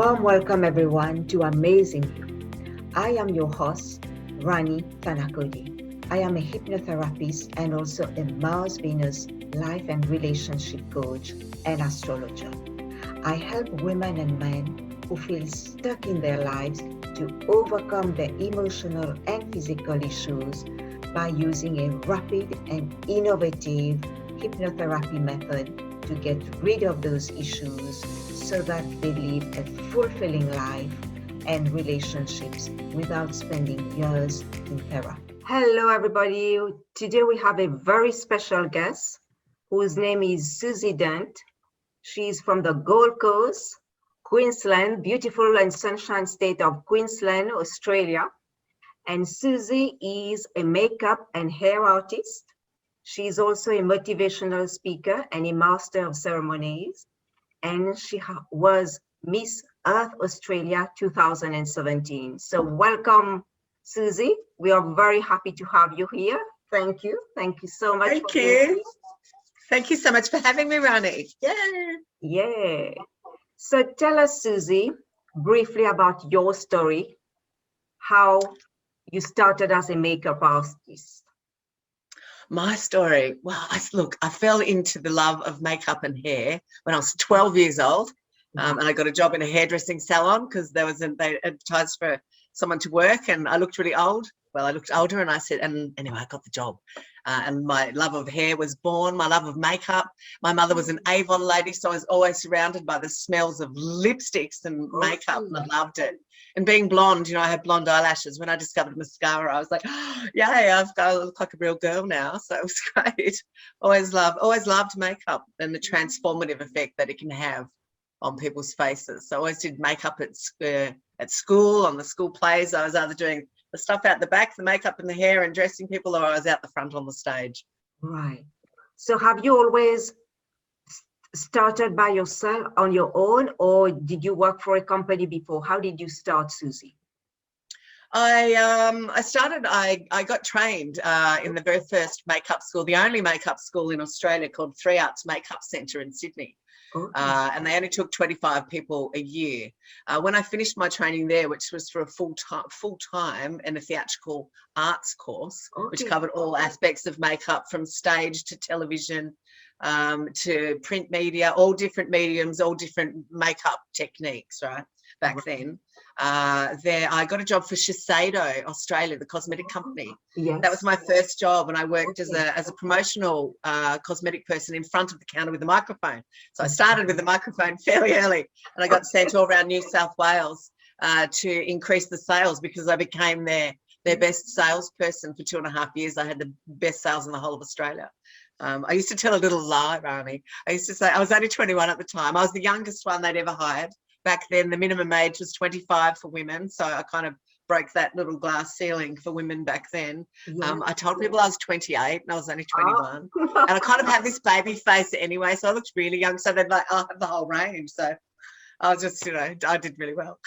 warm welcome everyone to Amazing You. I am your host, Rani Tanakodi. I am a hypnotherapist and also a Mars Venus life and relationship coach and astrologer. I help women and men who feel stuck in their lives to overcome their emotional and physical issues by using a rapid and innovative hypnotherapy method to get rid of those issues so that they live a fulfilling life and relationships without spending years in therapy. Hello, everybody. Today we have a very special guest whose name is Suzi Dent. She's from the Gold Coast, Queensland, beautiful and sunshine state of Queensland, Australia. And Suzi is a makeup and hair artist. She's also a motivational speaker and a master of ceremonies. And she was Miss Earth Australia 2017. So welcome, Suzi. We are very happy to have you here. Thank you. Thank you so much. Thank you. Thank you so much for having me, Rani. Yeah. So tell us, Suzi, briefly about your story, how you started as a makeup artist. My story. Well, I fell into the love of makeup and hair when I was 12 years old, and I got a job in a hairdressing salon because they advertised for someone to work, and I looked really old. Well, I looked older, and I said, and anyway, I got the job. And my love of hair was born, my love of makeup. My mother was an Avon lady, so I was always surrounded by the smells of lipsticks and makeup, and I loved it. And being blonde, I had blonde eyelashes. When I discovered mascara, I was like, oh, yay, I look like a real girl now. So it was great. Always loved makeup and the transformative effect that it can have on people's faces. So I always did makeup at school, on the school plays. I was either doing the stuff out the back, the makeup and the hair and dressing people, or I was out the front on the stage. Right. So have you always started by yourself on your own, or did you work for a company before? How did you start, Suzi? I got trained in the very first makeup school, the only makeup school in Australia, called 3 Arts Makeup Centre in Sydney. Okay. And they only took 25 people a year. When I finished my training there, which was for a full-time and a theatrical arts course, okay, which covered all aspects of makeup from stage to television to print media, all different mediums, all different makeup techniques, right, back then. There I got a job for Shiseido Australia, the cosmetic company. Yes. That was my first job, and I worked as a promotional cosmetic person in front of the counter with a microphone. So I started with the microphone fairly early, and I got sent all around New South Wales to increase the sales, because I became their best salesperson for 2.5 years. I had the best sales in the whole of Australia. I used to tell a little lie, Rani. I used to say I was only 21 at the time. I was the youngest one they'd ever hired. Back then, the minimum age was 25 for women, so I kind of broke that little glass ceiling for women back then. Yeah. I told people I was 28 and I was only 21. And I kind of had this baby face anyway, so I looked really young. So they'd like, I'll have the whole range. So I was just, I did really well.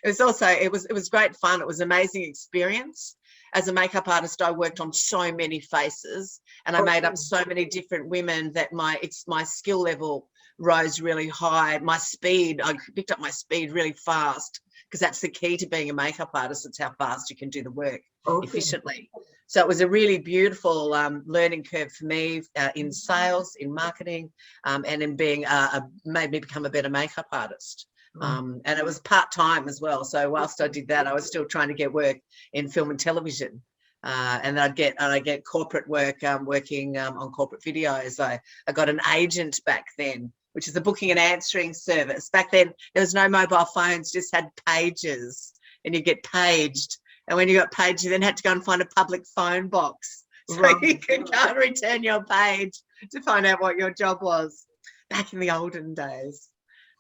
It was great fun. It was an amazing experience. As a makeup artist, I worked on so many faces, and I made up so many different women that my skill level rose really high. My speed, I picked up my speed really fast, because that's the key to being a makeup artist. It's how fast you can do the work efficiently. So it was a really beautiful learning curve for me in sales, in marketing, and in being made me become a better makeup artist. And it was part-time as well. So whilst I did that, I was still trying to get work in film and television. And I'd get corporate work working on corporate videos. I got an agent back then, which is a booking and answering service. Back then, there was no mobile phones, just had pages, and you get paged. And when you got paged, you then had to go and find a public phone box so you could go and return your page to find out what your job was back in the olden days.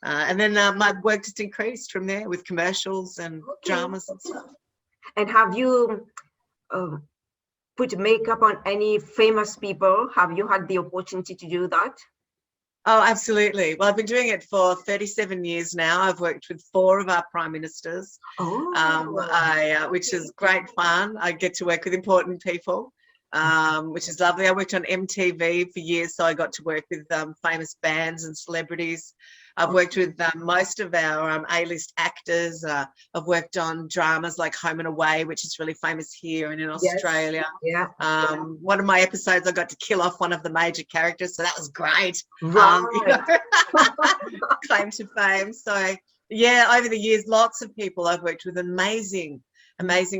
And then my work just increased from there with commercials and dramas and stuff. And have you put makeup on any famous people? Have you had the opportunity to do that? Oh, absolutely. Well, I've been doing it for 37 years now. I've worked with 4 of our prime ministers, which is great fun. I get to work with important people, which is lovely. I worked on MTV for years, so I got to work with famous bands and celebrities. I've worked with most of our A-list actors. I've worked on dramas like Home and Away, which is really famous here and in Australia. Yes. Yeah. One of my episodes, I got to kill off one of the major characters, so that was great. Right. Claim to fame. So yeah, over the years, lots of people I've worked with, amazing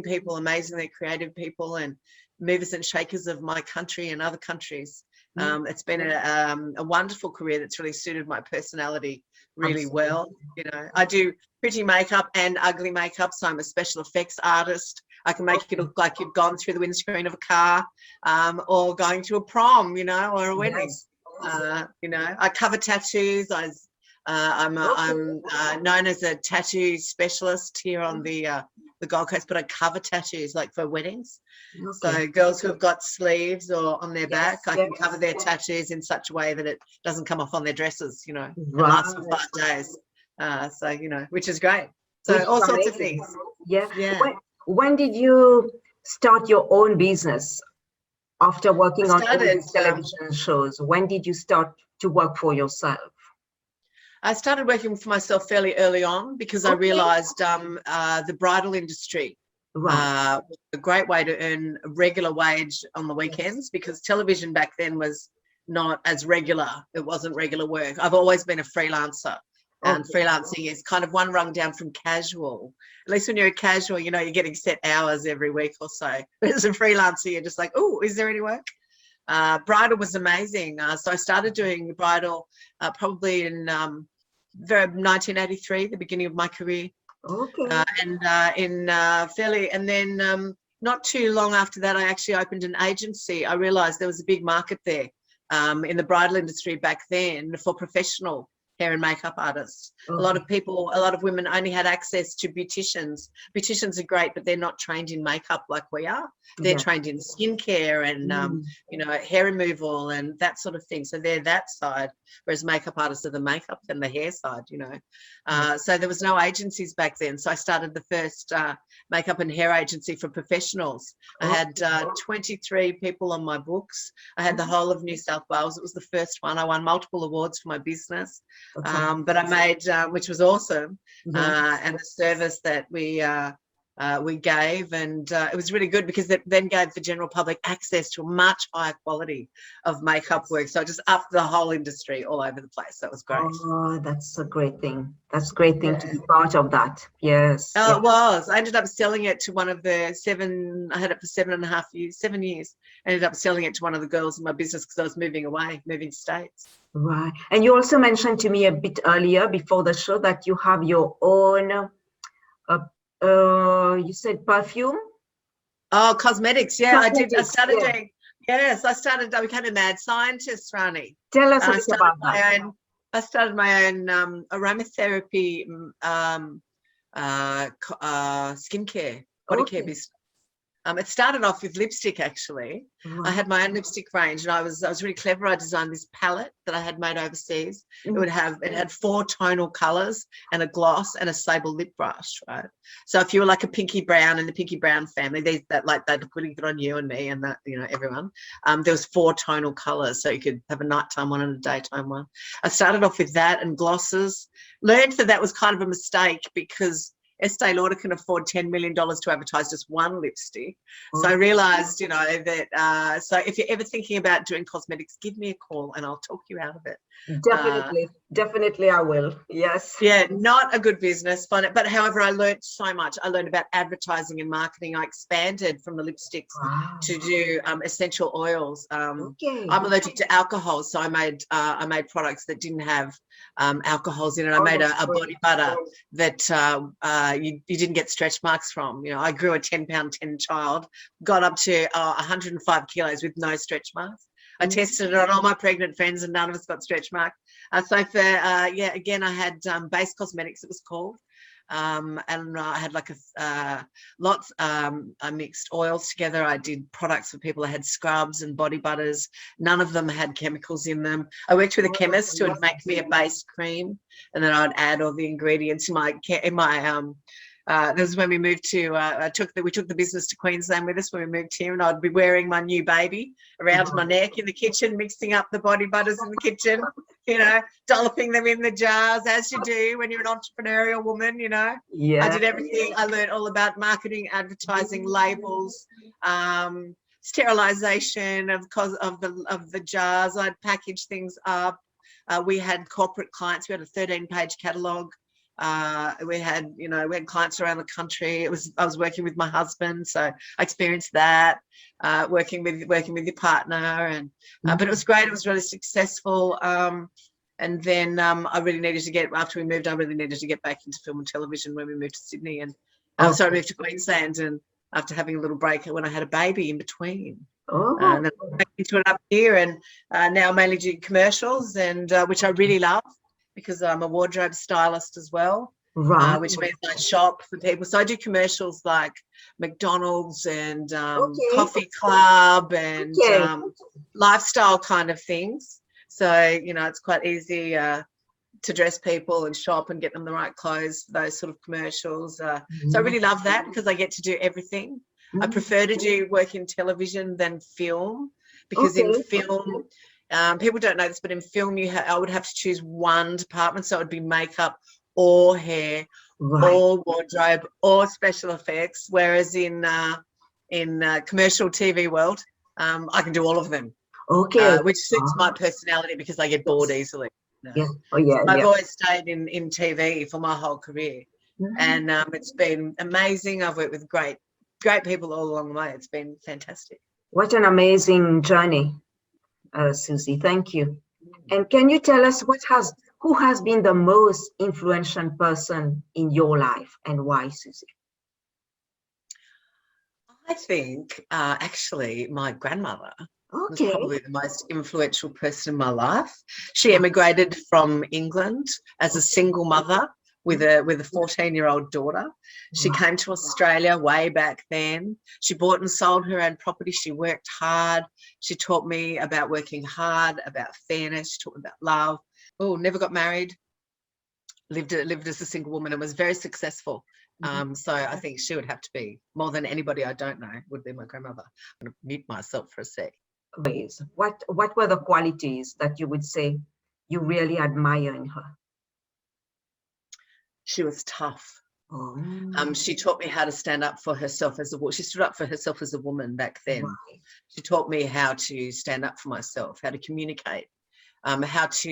people, amazingly creative people, and movers and shakers of my country and other countries. It's been a wonderful career that's really suited my personality really well. You know, I do pretty makeup and ugly makeup, so I'm a special effects artist. I can make it look like you've gone through the windscreen of a car, or going to a prom, you know, or a wedding. You know, I cover tattoos. I'm known as a tattoo specialist here on the Gold Coast, but I cover tattoos like for weddings. So girls who have got sleeves or on their back, I can cover their tattoos in such a way that it doesn't come off on their dresses, you know, and lasts for 5 days. So, you know, which is great. So all sorts of things. Yeah. When did you start your own business after working on television shows? When did you start to work for yourself? I started working for myself fairly early on because I realised the bridal industry was a great way to earn a regular wage on the weekends, because television back then was not as regular. It wasn't regular work. I've always been a freelancer, and freelancing is kind of one rung down from casual. At least when you're a casual, you know, you're getting set hours every week or so. But as a freelancer, you're just like, oh, is there any work? Bridal was amazing. So I started doing bridal probably in 1983, the beginning of my career. And then not too long after that, I actually opened an agency. I realized there was a big market there in the bridal industry back then for professional hair and makeup artists. A lot of women only had access to beauticians. Beauticians are great, but they're not trained in makeup like we are. They're trained in skincare and you know, hair removal and that sort of thing. So they're that side, whereas makeup artists are the makeup and the hair side, you know. So there was no agencies back then. So I started the first makeup and hair agency for professionals. I had 23 people on my books. I had the whole of New South Wales. It was the first one. I won multiple awards for my business. But I made, which was awesome, and the service that we gave, and it was really good because it then gave the general public access to a much higher quality of makeup work. So I just upped the whole industry all over the place. That was great. Oh, that's a great thing. That's a great thing to be part of that. Yes. Oh, it was. I ended up selling it to one of the I had it for 7 years. I ended up selling it to one of the girls in my business because I was moving states. Right. And you also mentioned to me a bit earlier before the show that you have your own, you said perfume? Oh, cosmetics. Yeah, I did. I started doing, I became a mad scientist, Rani. Tell us a bit about that. I started my own aromatherapy skincare, body care business. It started off with lipstick, actually. I had my own lipstick range, and I was really clever. I designed this palette that I had made overseas. It had 4 tonal colors and a gloss and a sable lip brush, right? So if you were like a pinky brown in the pinky brown family, they're putting it on you and me and that, you know, everyone. There was 4 tonal colors, so you could have a nighttime one and a daytime one. I started off with that and glosses. Learned that was kind of a mistake because Estee Lauder can afford $10 million to advertise just one lipstick. So I realized, you know, that so if you're ever thinking about doing cosmetics, give me a call and I'll talk you out of it. Definitely I will. Yes. Yeah, not a good business, but however, I learned so much. I learned about advertising and marketing. I expanded from the lipsticks to do essential oils. I'm allergic to alcohol, so I made products that didn't have alcohols in it. I made a body butter that you didn't get stretch marks from. You know, I grew a 10-pound 10 child, got up to 105 kilos with no stretch marks. I tested it on all my pregnant friends and none of us got stretch marks. So for, again, I had Base Cosmetics, it was called. And I had like I mixed oils together. I did products for people. I had scrubs and body butters. None of them had chemicals in them. I worked with a chemist who would make me a base cream, and then I'd add all the ingredients in my this is when we moved to, we took the business to Queensland with us when we moved here, and I'd be wearing my new baby around my neck in the kitchen, mixing up the body butters in the kitchen. you know, dolloping them in the jars, as you do when you're an entrepreneurial woman, you know. Yeah. I did everything. I learned all about marketing, advertising, labels, sterilization of the jars. I'd package things up. We had corporate clients. We had a 13-page catalog. We had clients around the country. I was working with my husband, so I experienced that. Working with your partner, and but it was great. It was really successful. And then I really needed to get, after we moved, I really needed to get back into film and television when we moved to Sydney, and so I moved to Queensland. And after having a little break when I had a baby in between, and then back into it up here, and now I mainly do commercials, and which I really love, because I'm a wardrobe stylist as well, Right. which means I shop for people. So I do commercials like McDonald's and Coffee Club and lifestyle kind of things. So, you know, it's quite easy to dress people and shop and get them the right clothes for those sort of commercials. So I really love that, because I get to do everything. I prefer to do work in television than film, because in film, people don't know this, but in film I would have to choose one department. So it would be makeup or hair or wardrobe or special effects. Whereas in commercial TV world, I can do all of them. Which suits my personality, because I get bored easily. You know? I've always stayed in TV for my whole career, and it's been amazing. I've worked with great people all along the way. It's been fantastic. What an amazing journey, Suzi. Thank you. And can you tell us who has been the most influential person in your life, and why, Suzi? I think actually my grandmother was probably the most influential person in my life. She emigrated from England as a single mother with a 14-year-old daughter. She came to Australia way back then. She bought and sold her own property. She worked hard. She taught me about working hard, about fairness. She taught me about love. Never got married. Lived as a single woman, and was very successful. So I think she would have to be, more than anybody I don't know, would be my grandmother. I'm going to mute myself for a sec. What were the qualities that you would say you really admire in her? She was tough. She taught me how to stand up for herself as a woman. She stood up for herself as a woman back then. She taught me how to stand up for myself, how to communicate, how to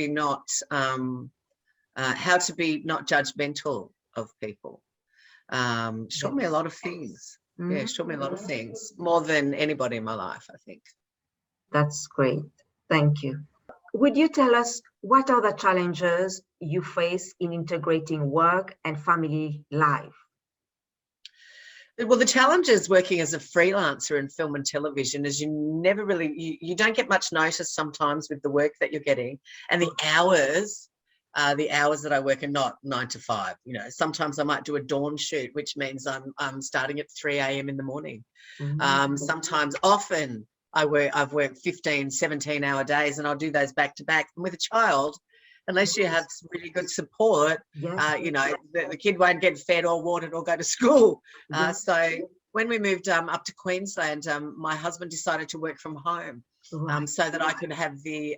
be not judgmental of people. She taught me a lot of things. Yeah, she taught me a lot of things, more than anybody in my life, I think. That's great. Thank you. Would you tell us what are the challenges you face in integrating work and family life? Well, the challenge working as a freelancer in film and television is you don't get much notice sometimes with the work that you're getting, and the hours that I work are not 9 to 5. You know, sometimes I might do a dawn shoot, which means I'm starting at 3 a.m. in the morning. Often I've worked 15, 17-hour days, and I'll do those back to back. And with a child, unless you have really good support, you know, the kid won't get fed or watered or go to school. So when we moved up to Queensland, my husband decided to work from home, so that I could have the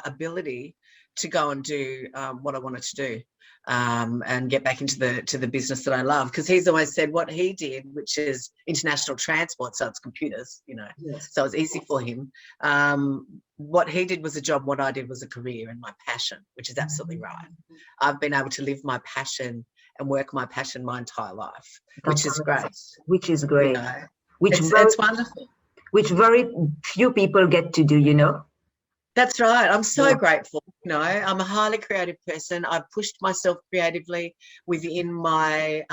ability to go and do what I wanted to do, and get back into the business that I love. Because he's always said what he did, which is international transport, so it's computers, you know, so it's easy for him. What he did was a job, what I did was a career and my passion, which is absolutely right. I've been able to live my passion and work my passion my entire life, which is great. Which is great. You know, it's wonderful. Which very few people get to do, you know. That's right. I'm so grateful. You know, I'm a highly creative person. I've pushed myself creatively within my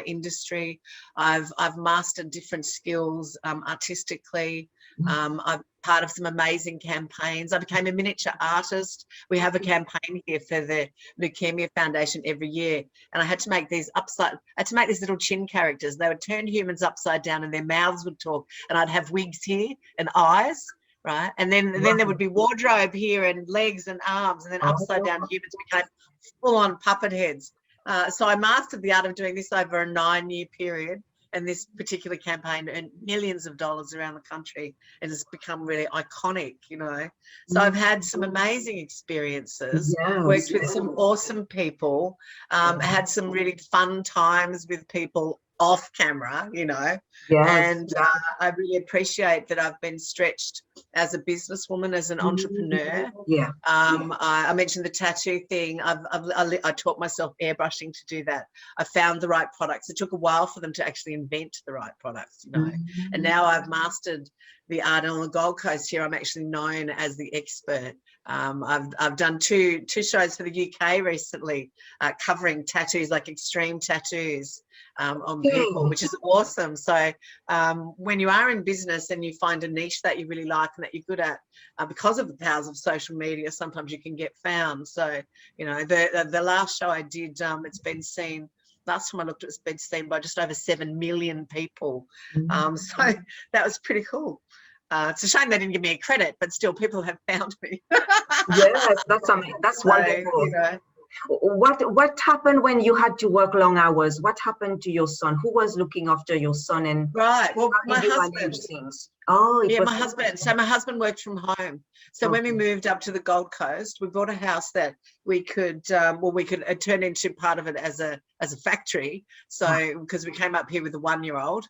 industry. I've mastered different skills artistically. I'm part of some amazing campaigns. I became a miniature artist. We have a campaign here for the Leukemia Foundation every year, and I had to make these little chin characters. They would turn humans upside down, and their mouths would talk, and I'd have wigs here and eyes. Right, and then there would be wardrobe here and legs and arms, and then upside down humans became full-on puppet heads. So I mastered the art of doing this over a 9-year period, And this particular campaign earned millions of dollars around the country and has become really iconic, you know. So I've had some amazing experiences, worked with some awesome people, had some really fun times with people off camera, you know. And I really appreciate that I've been stretched as a businesswoman, as an entrepreneur. I mentioned the tattoo thing. I taught myself airbrushing to do that. I found the right products. It took a while for them to actually invent the right products, you know. And now I've mastered the art. On the Gold Coast here, I'm actually known as the expert. I've done two shows for the UK recently, covering tattoos, like extreme tattoos on people, which is awesome. So when you are in business and you find a niche that you really like and that you're good at, because of the powers of social media, sometimes you can get found. So, you know, the last show I did, it's been seen. Last time I looked, it's been seen by just over 7 million people. So that was pretty cool. It's a shame they didn't give me a credit, but still, people have found me. Yes, that's wonderful. You know. What happened when you had to work long hours? What happened to your son? Who was looking after your son? And right, well, my husband. Oh, yeah, my husband. So my husband worked from home. So when we moved up to the Gold Coast, we bought a house that we could, turn into part of it as a factory. So because we came up here with a 1-year-old.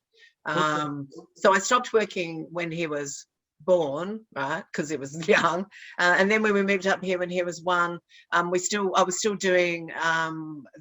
So I stopped working when he was born, right, because it was young, and then when we moved up here when he was 1, I was still doing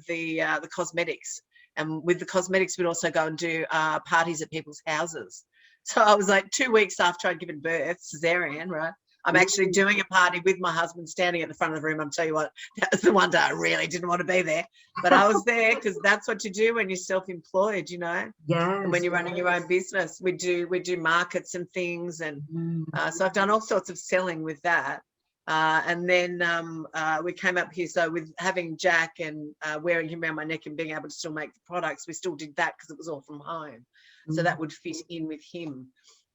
the cosmetics, and with the cosmetics we'd also go and do parties at people's houses. So I was like 2 weeks after I'd given birth, cesarean, right, I'm actually doing a party with my husband standing at the front of the room. I'll tell you what, that was the one day I really didn't want to be there, but I was there because that's what you do when you're self-employed, you know. Yes. And when you're running your own business, we do markets and things, and so I've done all sorts of selling with that. And then we came up here, so with having Jack and wearing him around my neck and being able to still make the products, we still did that because it was all from home. So that would fit in with him.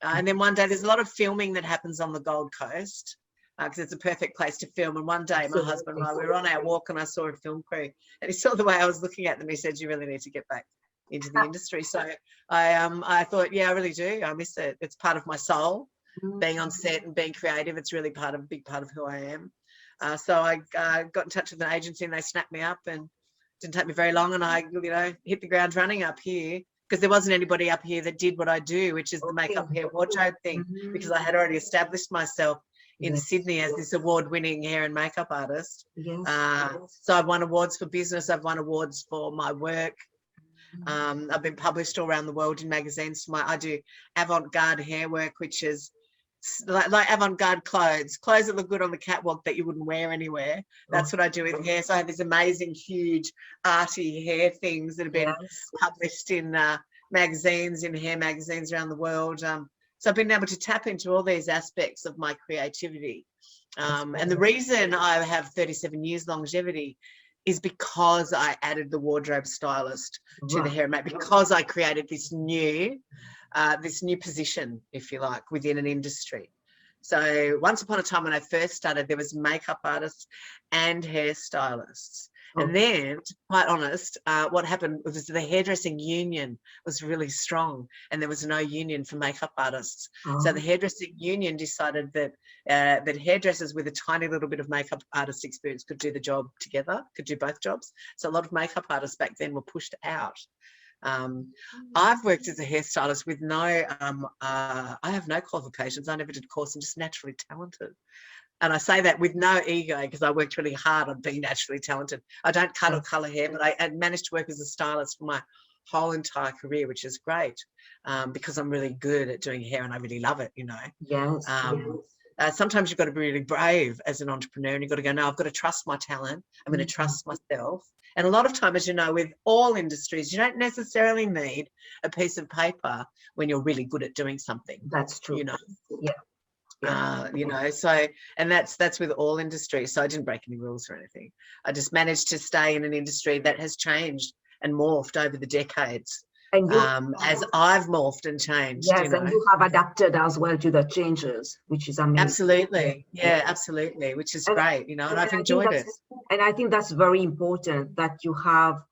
And then one day, there's a lot of filming that happens on the Gold Coast because it's a perfect place to film. And one day, my husband and I, we were on our walk and I saw a film crew, and he saw the way I was looking at them. He said, "You really need to get back into the industry." So I thought, yeah, I really do. I miss it. It's part of my soul, being on set and being creative. It's really a big part of who I am. So I got in touch with an agency and they snapped me up, and it didn't take me very long. And I, you know, hit the ground running up here, because there wasn't anybody up here that did what I do, which is the makeup, hair, wardrobe thing, because I had already established myself in Sydney as this award-winning hair and makeup artist. So I've won awards for business. I've won awards for my work. I've been published all around the world in magazines. I do avant-garde hair work, which is like avant-garde clothes that look good on the catwalk that you wouldn't wear anywhere. That's what I do with hair. So I have these amazing, huge, arty hair things that have been published in magazines, in hair magazines around the world. So I've been able to tap into all these aspects of my creativity. And the reason I have 37 years longevity is because I added the wardrobe stylist to the hair and makeup, because I created this new position, if you like, within an industry. So once upon a time when I first started, there was makeup artists and hairstylists. And then, to be quite honest, what happened was the hairdressing union was really strong, and there was no union for makeup artists. So the hairdressing union decided that that hairdressers with a tiny little bit of makeup artist experience could do the job together, could do both jobs. So a lot of makeup artists back then were pushed out. I've worked as a hairstylist with I have no qualifications. I never did a course. I'm just naturally talented. And I say that with no ego, because I worked really hard on being naturally talented. I don't cut or colour hair, but I managed to work as a stylist for my whole entire career, which is great, because I'm really good at doing hair and I really love it, you know. Sometimes you've got to be really brave as an entrepreneur, and you've got to go, no, I've got to trust my talent. I'm going to trust myself. And a lot of time, as you know, with all industries, you don't necessarily need a piece of paper when you're really good at doing something. That's true. You know. You know, so, and that's with all industries. So I didn't break any rules or anything. I just managed to stay in an industry that has changed and morphed over the decades. And as I've morphed and changed. Yes, you know. And you have adapted as well to the changes, which is amazing. Absolutely. Yeah, absolutely, which is great, you know, and I've enjoyed it. And I think that's very important, that you have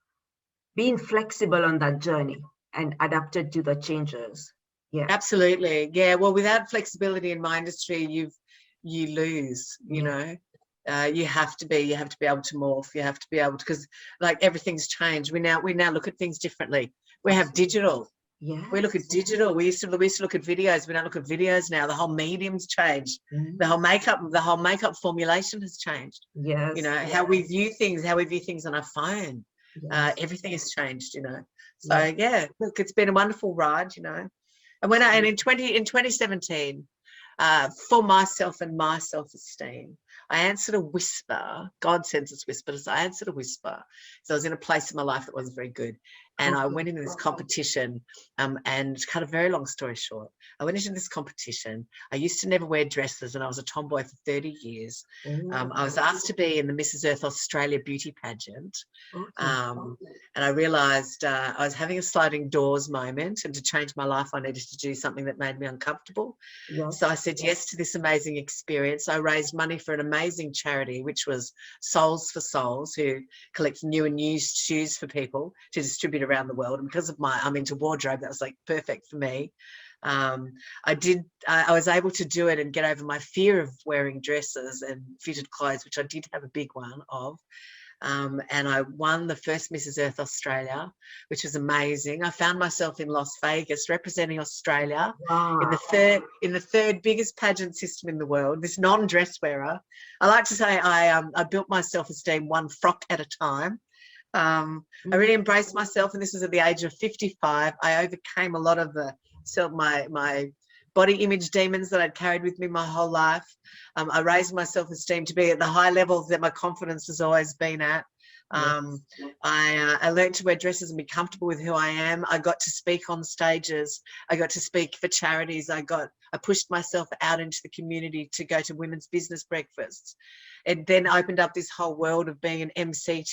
been flexible on that journey. and adapted to the changes. Yeah. Absolutely. Yeah. Well, without flexibility in my industry, you lose, you know. You have to be able to morph. You have to be able to, because like everything's changed. We now look at things differently. We have digital. Yeah. We look at digital. We used to look at videos. We don't look at videos now. The whole medium's changed. The whole makeup formulation has changed. Yes. You know, how we view things on our phone. Everything has changed, you know. So yeah, look, it's been a wonderful ride, you know. And in 2017, for myself and my self-esteem, I answered a whisper. God sends us whispers. I answered a whisper. So I was in a place in my life that wasn't very good. And I went into this competition, and to cut a very long story short, I went into this competition. I used to never wear dresses, and I was a tomboy for 30 years. I was asked to be in the Mrs. Earth Australia beauty pageant. And I realised I was having a sliding doors moment, and to change my life, I needed to do something that made me uncomfortable. So I said yes to this amazing experience. I raised money for an amazing charity, which was Souls for Souls, who collects new and used shoes for people to distribute around the world. And because of I'm into wardrobe, that was like perfect for me. I was able to do it and get over my fear of wearing dresses and fitted clothes, which I did have a big one of. And I won the first Mrs. Earth Australia, which was amazing. I found myself in Las Vegas representing Australia in the third biggest pageant system in the world, this non-dress wearer. I like to say I built my self-esteem one frock at a time. I really embraced myself, and this was at the age of 55. I overcame a lot of my body image demons that I'd carried with me my whole life. I raised my self-esteem to be at the high levels that my confidence has always been at. I learned to wear dresses and be comfortable with who I am. I got to speak on stages. I got to speak for charities. I pushed myself out into the community to go to women's business breakfasts. It then opened up this whole world of being an MC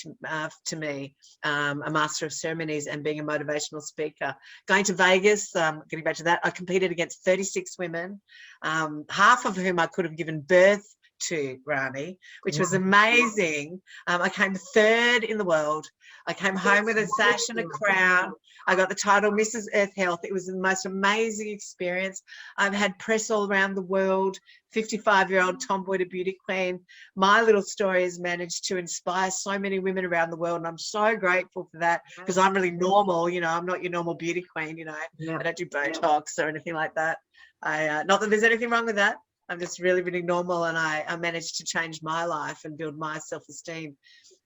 to me, a master of ceremonies, and being a motivational speaker. Going to Vegas, getting back to that, I competed against 36 women, half of whom I could have given birth to, Rani, which was amazing. I came third in the world. I came home with a sash and a crown. I got the title Mrs. Earth Health. It was the most amazing experience. I've had press all around the world, 55-year-old tomboy to beauty queen. My little story has managed to inspire so many women around the world, and I'm so grateful for that, because I'm really normal, you know. I'm not your normal beauty queen, you know. I don't do Botox or anything like that. Not that there's anything wrong with that. I'm just really, really normal, and I managed to change my life and build my self-esteem.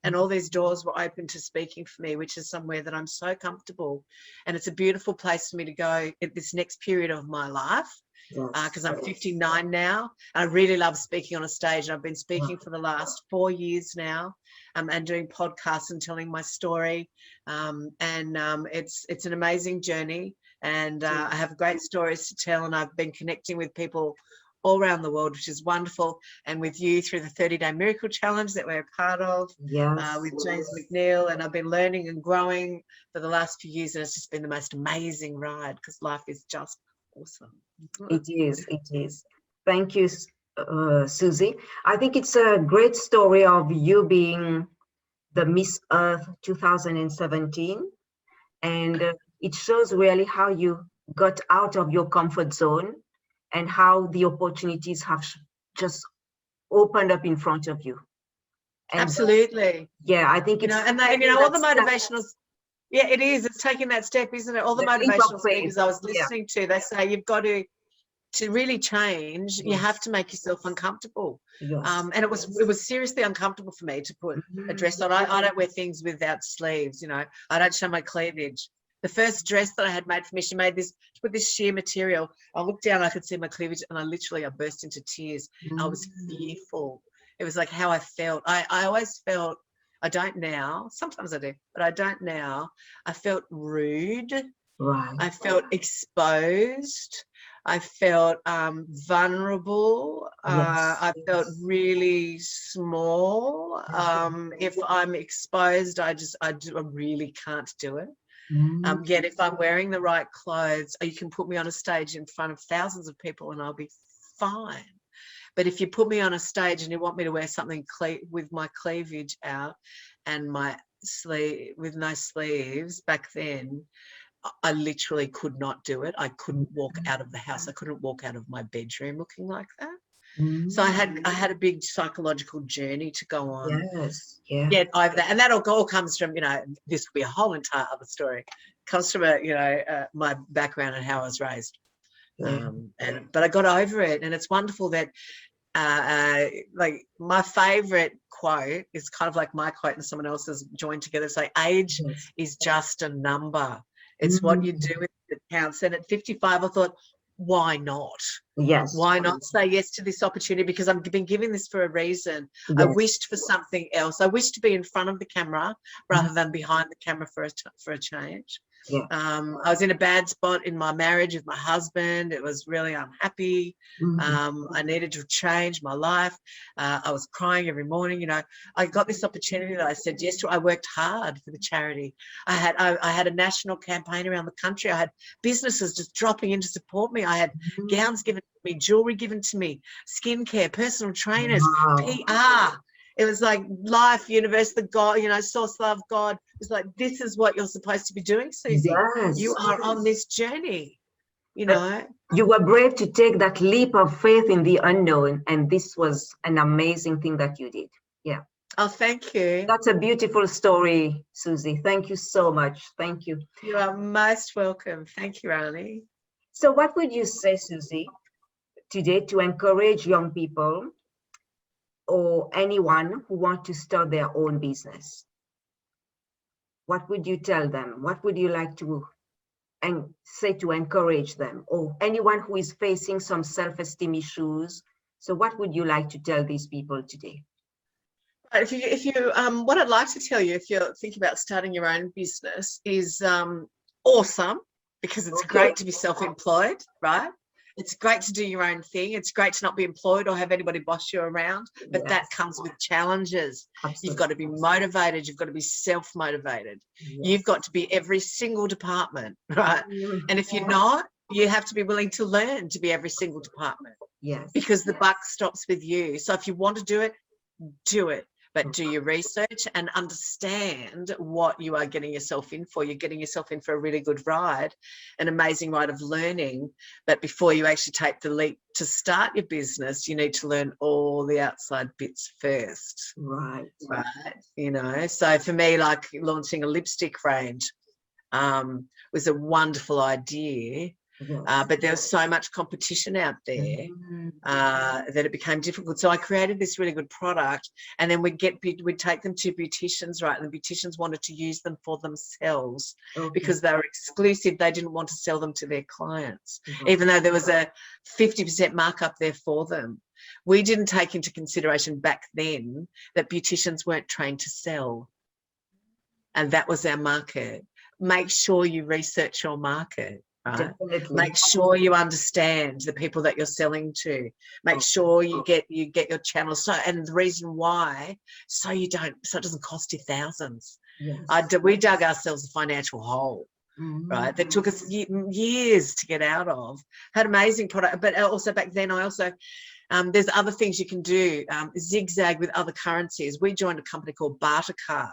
And all these doors were open to speaking for me, which is somewhere that I'm so comfortable. And it's a beautiful place for me to go at this next period of my life, because I'm 59 now. And I really love speaking on a stage. I've been speaking for the last 4 years now, and doing podcasts and telling my story. It's an amazing journey. And I have great stories to tell, and I've been connecting with people all around the world, which is wonderful, and with you through the 30-Day Miracle Challenge that we're a part of, with James McNeil. And I've been learning and growing for the last few years, and it's just been the most amazing ride, because life is just awesome. It is. Thank you, Suzi. I think it's a great story of you being the Miss Earth 2017, and it shows really how you got out of your comfort zone and how the opportunities have just opened up in front of you. And absolutely. I think it's, all the motivational, it is. It's taking that step, isn't it? All the motivational speakers I was listening to, they say you've got to really change. You have to make yourself uncomfortable. And it was seriously uncomfortable for me to put a dress on. I don't wear things without sleeves, you know. I don't show my cleavage. The first dress that I had made for me, she made this with this sheer material. I looked down, I could see my cleavage, and I burst into tears. I was fearful. It was like how I felt. I always felt, I don't now, sometimes I do, but I don't now. I felt rude. I felt exposed. I felt vulnerable. I felt really small. If I'm exposed, I really can't do it. Yet if I'm wearing the right clothes, you can put me on a stage in front of thousands of people and I'll be fine. But if you put me on a stage and you want me to wear something with my cleavage out and my sleeve with no sleeves back then, I literally could not do it. I couldn't walk out of the house. I couldn't walk out of my bedroom looking like that. So I had a big psychological journey to go on. Yes, yeah. Get over that, and that all comes from, this will be a whole entire other story. Comes from my background and how I was raised. Yeah. But I got over it, and it's wonderful that like my favorite quote is kind of like my quote and someone else's joined together. Say, age is just a number. It's what you do with it that counts. And at 55, I thought, why not? Yes. Why not say yes to this opportunity? Because I've been given this for a reason. Yes. I wished for something else. I wished to be in front of the camera rather than behind the camera for a change. Yeah. I was in a bad spot in my marriage with my husband. It was really unhappy. I needed to change my life. I was crying every morning. I got this opportunity that I said yes to. I worked hard for the charity. I had a national campaign around the country. I had businesses just dropping in to support me. I had gowns given to me, jewelry given to me, skincare, personal trainers, PR. It was like life, universe, the God, source, love, God. It's like, this is what you're supposed to be doing, Suzi. Yes. You are on this journey, You were brave to take that leap of faith in the unknown, and this was an amazing thing that you did. Yeah. Oh, thank you. That's a beautiful story, Suzi. Thank you so much. Thank you. You are most welcome. Thank you, Rani. So what would you say, Suzi, today to encourage young people or anyone who wants to start their own business? What would you tell them? What would you like to say to encourage them, or anyone who is facing some self-esteem issues? So what would you like to tell these people today? If you what I'd like to tell you, if you're thinking about starting your own business, is awesome, because it's great to be self-employed, right? It's great to do your own thing. It's great to not be employed or have anybody boss you around, but that comes with challenges. Absolutely. You've got to be motivated. You've got to be self-motivated. You've got to be every single department, right? And if you're not, you have to be willing to learn to be every single department. Yes. Because the buck stops with you. So if you want to do it, do it. But do your research and understand what you are getting yourself in for. You're getting yourself in for a really good ride, an amazing ride of learning. But before you actually take the leap to start your business, you need to learn all the outside bits first. Right. So for me, like launching a lipstick range was a wonderful idea. But there was so much competition out there that it became difficult. So I created this really good product, and then we'd take them to beauticians, right? And the beauticians wanted to use them for themselves because they were exclusive. They didn't want to sell them to their clients, even though there was a 50% markup there for them. We didn't take into consideration back then that beauticians weren't trained to sell. And that was our market. Make sure you research your market. Right? Make sure you understand the people that you're selling to. Make sure you get your channel. And the reason why, so it doesn't cost you thousands. Yes. We dug ourselves a financial hole, right? That took us years to get out of. Had amazing product, but also back then there's other things you can do. Zigzag with other currencies. We joined a company called Bartercard.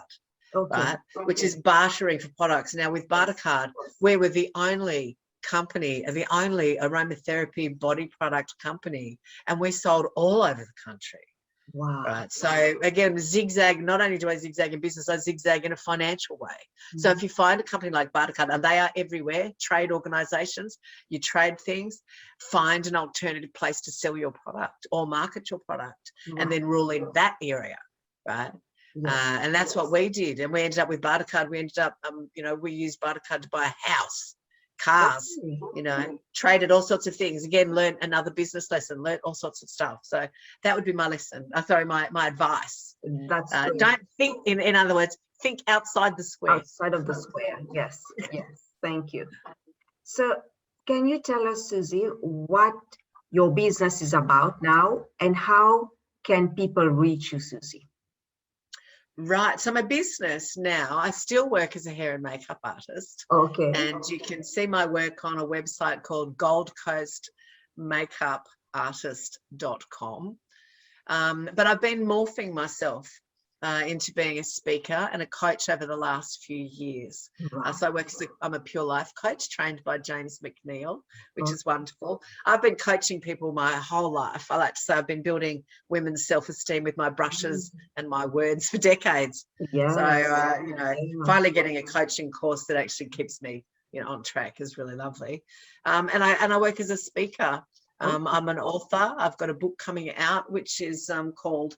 Right, which is bartering for products. Now with Bartercard, we were the only company, the only aromatherapy body product company, and we sold all over the country. Wow. Right. So again, zigzag, not only do I zigzag in business, I zigzag in a financial way. So if you find a company like Bartercard, and they are everywhere, trade organizations, you trade things, find an alternative place to sell your product or market your product, and then rule in that area, right? And that's what we did. And we ended up with Bartercard. We ended up, we used Bartercard to buy a house, cars, traded all sorts of things. Again, learn another business lesson, learn all sorts of stuff. So that would be my lesson. My advice. Don't think, in other words, think outside the square. Outside of the square. Yes. Yes. Thank you. So can you tell us, Suzi, what your business is about now and how can people reach you, Suzi? Right. So my business now, I still work as a hair and makeup artist. Okay. And you can see my work on a website called goldcoastmakeupartist.com. But I've been morphing myself into being a speaker and a coach over the last few years. Right. So I'm a pure life coach trained by James McNeil, which is wonderful. I've been coaching people my whole life. I like to say I've been building women's self-esteem with my brushes and my words for decades. Yes. So, finally getting a coaching course that actually keeps me, on track is really lovely. And I work as a speaker. I'm an author. I've got a book coming out, which is called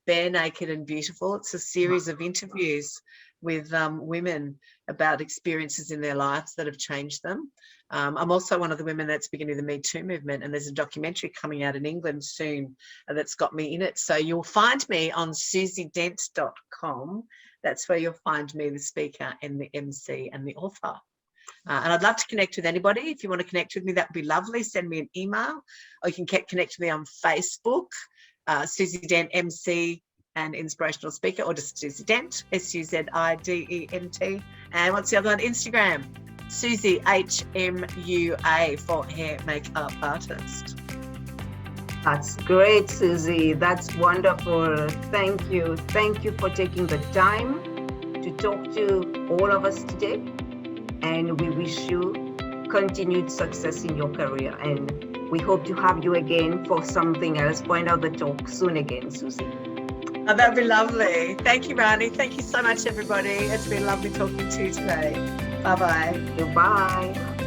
Bare Naked and Beautiful. It's a series of interviews with women about experiences in their lives that have changed them. I'm also one of the women that's beginning the Me Too movement, and there's a documentary coming out in England soon that's got me in it. So you'll find me on SuziDent.com. That's where you'll find me, the speaker and the MC and the author. And I'd love to connect with anybody. If you want to connect with me, that'd be lovely. Send me an email, or you can connect with me on Facebook. Suzi Dent, MC and inspirational speaker, or just Suzi Dent, SUZIDENT. And what's the other one? Instagram, Suzi HMUA for hair makeup artist. That's great, Suzi. That's wonderful. Thank you. Thank you for taking the time to talk to all of us today. And we wish you continued success in your career. And we hope to have you again for something else. Point out the talk soon again, Suzi. Oh, that'd be lovely. Thank you, Rani. Thank you so much, everybody. It's been lovely talking to you today. Bye-bye. Goodbye.